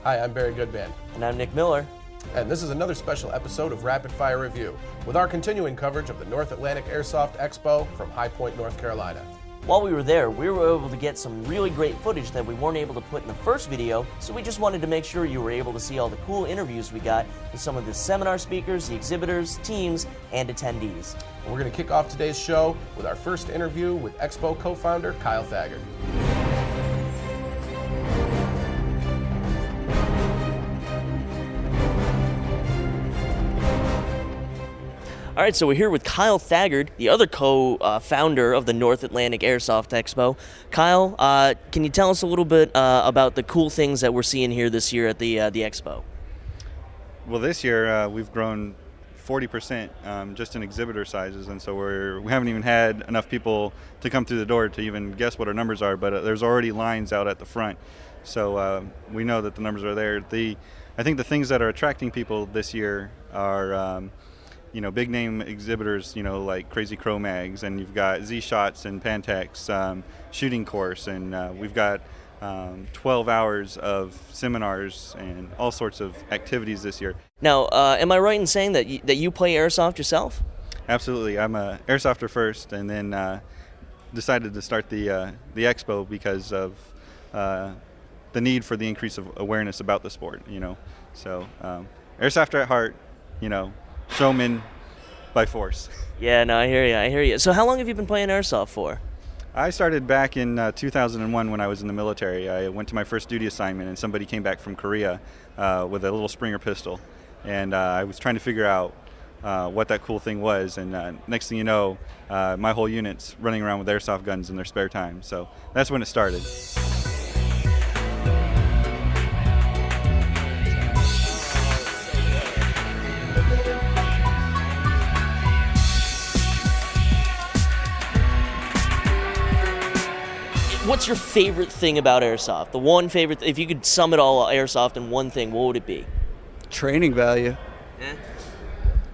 Hi, I'm Barry Goodman. And I'm Nick Miller. And this is another special episode of Rapid Fire Review with our continuing coverage of the North Atlantic Airsoft Expo from High Point, North Carolina. While we were there, we were able to get some really great footage that we weren't able to put in the first video, so we just wanted to make sure you were able to see all the cool interviews we got with some of the seminar speakers, the exhibitors, teams, and attendees. We're going to kick off today's show with our first interview with Expo co-founder Kyle Thagard. All right, so we're here with Kyle Thagard, the other co-founder of the North Atlantic Airsoft Expo. Kyle, can you tell us a little bit about the cool things that we're seeing here this year at the Expo? Well, this year we've grown 40% just in exhibitor sizes, and so we haven't even had enough people to come through the door to even guess what our numbers are, but there's already lines out at the front, so we know that the numbers are there. I think the things that are attracting people this year are big name exhibitors, like Crazy Crow Mags, and you've got Z-Shots and Pantex shooting course, and we've got 12 hours of seminars and all sorts of activities this year. Now, am I right in saying that you play Airsoft yourself? Absolutely. I'm a Airsofter first, and then decided to start the Expo because of the need for the increase of awareness about the sport, So Airsofter at heart, showman by force. Yeah, no, I hear you. So how long have you been playing Airsoft for? I started back in 2001 when I was in the military. I went to my first duty assignment, and somebody came back from Korea with a little Springer pistol. And I was trying to figure out what that cool thing was. And next thing you know, my whole unit's running around with airsoft guns in their spare time. So that's when it started. What's your favorite thing about Airsoft? The one favorite, if you could sum it all Airsoft in one thing, what would it be? Training value. Yeah.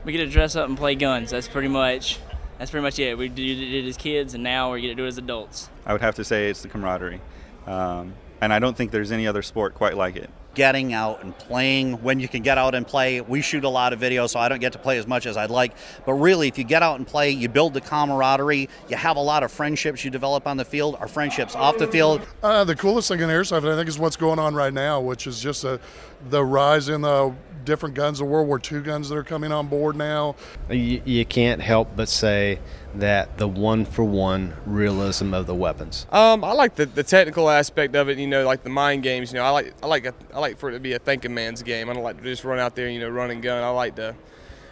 We get to dress up and play guns. That's pretty much it. We did it as kids, and now we get to do it as adults. I would have to say it's the camaraderie. And I don't think there's any other sport quite like it. Getting out and playing when you can get out and play. We shoot a lot of videos, so I don't get to play as much as I'd like. But really, if you get out and play, you build the camaraderie. You have a lot of friendships you develop on the field, or friendships off the field. The coolest thing in Airsoft, I think, is what's going on right now, which is just the rise in the different guns, the World War II guns that are coming on board now. You can't help but say that the one-for-one realism of the weapons. I like the technical aspect of it, like the mind games. I like for it to be a thinking man's game. I don't like to just run out there and run and gun. I like to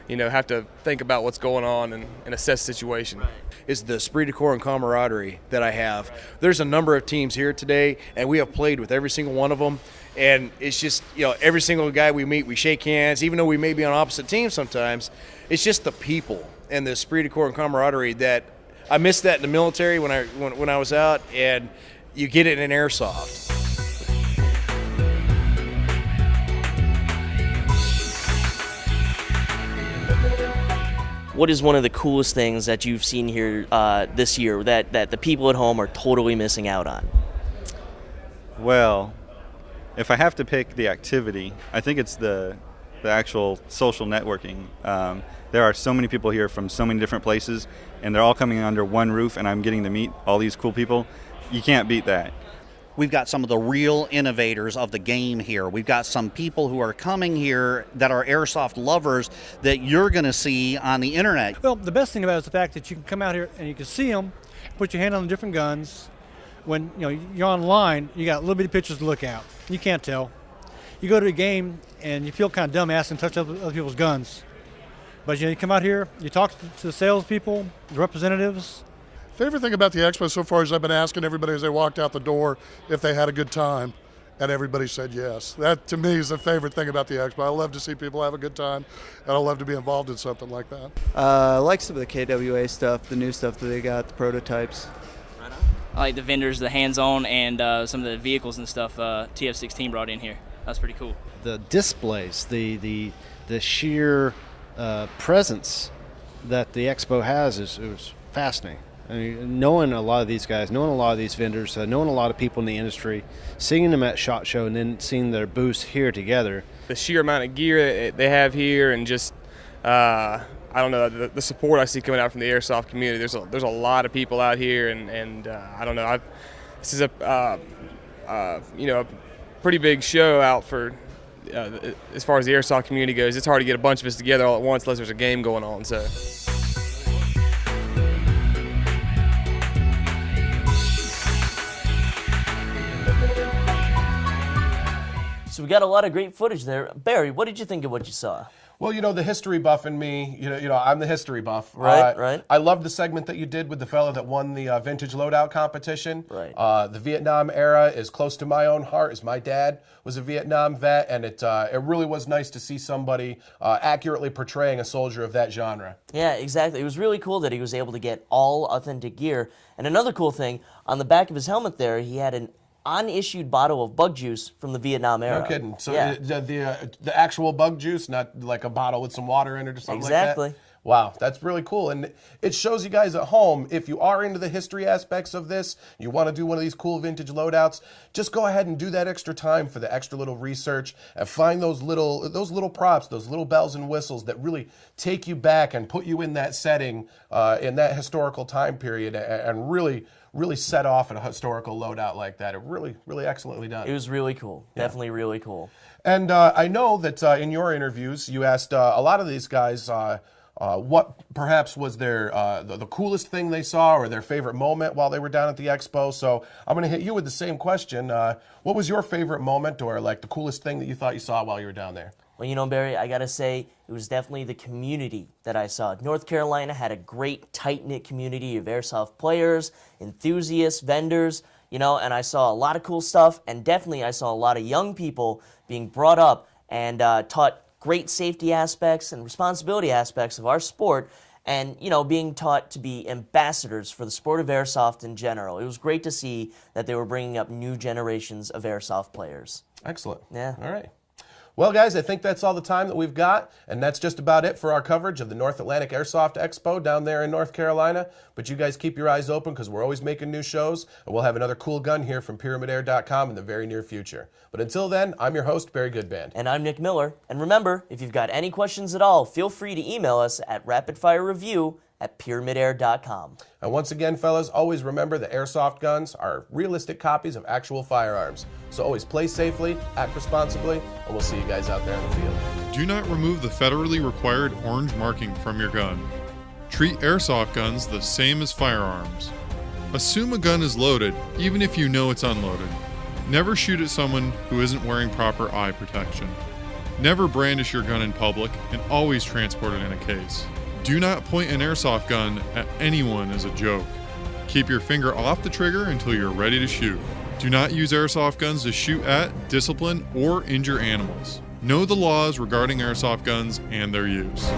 have to think about what's going on and assess the situation. Right. It's the esprit de corps and camaraderie that I have. There's a number of teams here today, and we have played with every single one of them. And it's just, every single guy we meet, we shake hands, even though we may be on opposite teams sometimes. It's just the people and the esprit de corps and camaraderie that I missed that in the military when I was out, and you get it in Airsoft. What is one of the coolest things that you've seen here this year that the people at home are totally missing out on? Well, if I have to pick the activity, I think it's the actual social networking. There are so many people here from so many different places, and they're all coming under one roof, and I'm getting to meet all these cool people. You can't beat that. We've got some of the real innovators of the game here. We've got some people who are coming here that are Airsoft lovers that you're going to see on the internet. Well, the best thing about it is the fact that you can come out here and you can see them, put your hand on the different guns. When you're online, you got little bitty pictures to look at. You can't tell. You go to a game and you feel kind of dumb asking to touch up other people's guns. But you come out here, you talk to the salespeople, the representatives. Favorite thing about the expo so far is I've been asking everybody as they walked out the door if they had a good time, and everybody said yes. That to me is the favorite thing about the expo. I love to see people have a good time, and I love to be involved in something like that. I like some of the KWA stuff, the new stuff that they got, the prototypes. I like the vendors, the hands-on, and some of the vehicles and stuff TF16 brought in here. That's pretty cool. The displays, the sheer presence that the expo has is fascinating. I mean, knowing a lot of these guys, knowing a lot of these vendors, knowing a lot of people in the industry, seeing them at SHOT Show and then seeing their booths here together. The sheer amount of gear that they have here, and just I don't know, the support I see coming out from the airsoft community. There's a lot of people out here, and I don't know. This is a pretty big show out for as far as the airsoft community goes. It's hard to get a bunch of us together all at once unless there's a game going on. So. So we got a lot of great footage there. Barry, what did you think of what you saw? Well, you know, the history buff in me, you know, I'm the history buff. Right. I love the segment that you did with the fellow that won the vintage loadout competition. Right. The Vietnam era is close to my own heart, as my dad was a Vietnam vet, and it really was nice to see somebody accurately portraying a soldier of that genre. Yeah, exactly. It was really cool that he was able to get all authentic gear. And another cool thing, on the back of his helmet there, he had an unissued bottle of bug juice from the Vietnam era. No kidding. So yeah. The actual bug juice, not like a bottle with some water in it or something Exactly. like that? Wow, that's really cool. And it shows you guys at home, if you are into the history aspects of this, you want to do one of these cool vintage loadouts, just go ahead and do that extra time for the extra little research and find those little props, those little bells and whistles that really take you back and put you in that setting, in that historical time period, and really set off a historical loadout like that. It really excellently done. It was really cool. Yeah. Definitely really cool. And I know that in your interviews, you asked a lot of these guys what perhaps was their the coolest thing they saw or their favorite moment while they were down at the expo. So I'm going to hit you with the same question. What was your favorite moment or like the coolest thing that you thought you saw while you were down there? Well, you know, Barry, I got to say, it was definitely the community that I saw. North Carolina had a great, tight-knit community of airsoft players, enthusiasts, vendors, you know, and I saw a lot of cool stuff, and definitely I saw a lot of young people being brought up and taught great safety aspects and responsibility aspects of our sport, and, you know, being taught to be ambassadors for the sport of airsoft in general. It was great to see that they were bringing up new generations of airsoft players. Excellent. Yeah. All right. Well, guys, I think that's all the time that we've got, and that's just about it for our coverage of the North Atlantic Airsoft Expo down there in North Carolina. But you guys keep your eyes open because we're always making new shows, and we'll have another cool gun here from PyramydAir.com in the very near future. But until then, I'm your host, Barry Goodband. And I'm Nick Miller. And remember, if you've got any questions at all, feel free to email us at rapidfirereview@pyramydair.com. And once again, fellas, always remember that airsoft guns are realistic copies of actual firearms. So always play safely, act responsibly, and we'll see you guys out there in the field. Do not remove the federally required orange marking from your gun. Treat airsoft guns the same as firearms. Assume a gun is loaded, even if you know it's unloaded. Never shoot at someone who isn't wearing proper eye protection. Never brandish your gun in public, and always transport it in a case. Do not point an airsoft gun at anyone as a joke. Keep your finger off the trigger until you're ready to shoot. Do not use airsoft guns to shoot at, discipline, or injure animals. Know the laws regarding airsoft guns and their use.